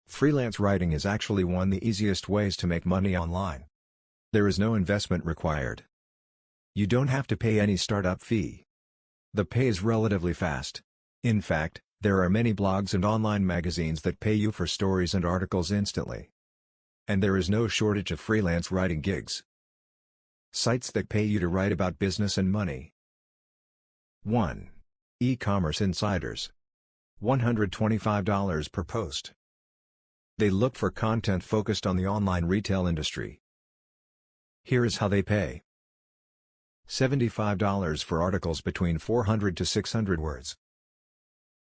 Freelance writing is actually one of the easiest ways to make money online. There is no investment required. You don't have to pay any startup fee. The pay is relatively fast. In fact, there are many blogs and online magazines that pay you for stories and articles instantly. And there is no shortage of freelance writing gigs. Sites that pay you to write about business and money. 1. E-commerce insiders. $125 per post. They look for content focused on the online retail industry. Here is how they pay. $75 for articles between 400 to 600 words.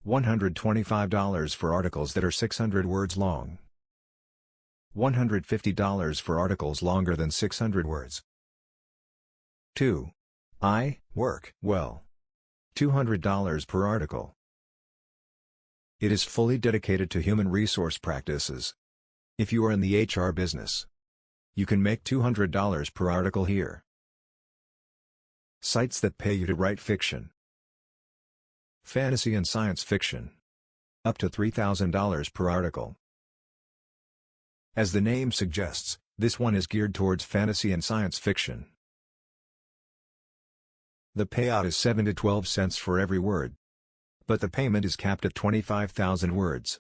$125 for articles that are 600 words long. $150 for articles longer than 600 words. 2. I work well. $200 per article. It is fully dedicated to human resource practices. If you are in the HR business, you can make $200 per article here. Sites that pay you to write fiction. Fantasy and science fiction. Up to $3,000 per article. As the name suggests, this one is geared towards fantasy and science fiction. The payout is 7 to 12 cents for every word. But the payment is capped at 25,000 words.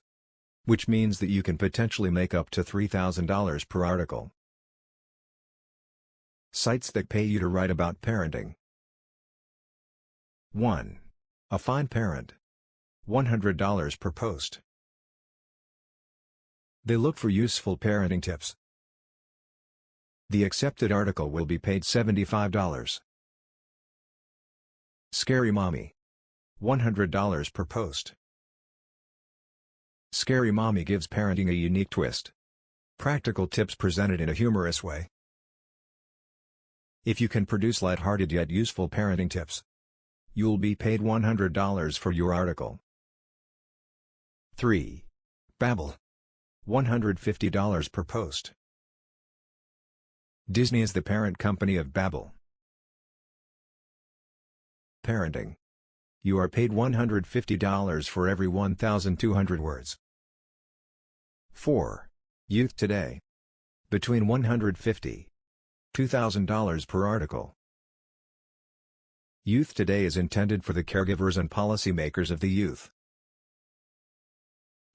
Which means that you can potentially make up to $3,000 per article. Sites that pay you to write about parenting. 1. A Fine Parent. $100 per post. They look for useful parenting tips. The accepted article will be paid $75. Scary Mommy. $100 per post. Scary Mommy gives parenting a unique twist. Practical tips presented in a humorous way. If you can produce lighthearted yet useful parenting tips, you'll be paid $100 for your article. 3. Babbel. $150 per post. Disney is the parent company of Babbel. Parenting. You are paid $150 for every 1,200 words. 4. Youth Today. Between $150 to $2,000 per article. Youth Today is intended for the caregivers and policymakers of the youth.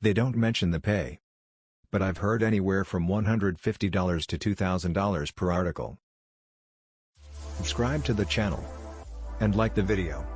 They don't mention the pay, but I've heard anywhere from $150 to $2,000 per article. Subscribe to the channel and like the video.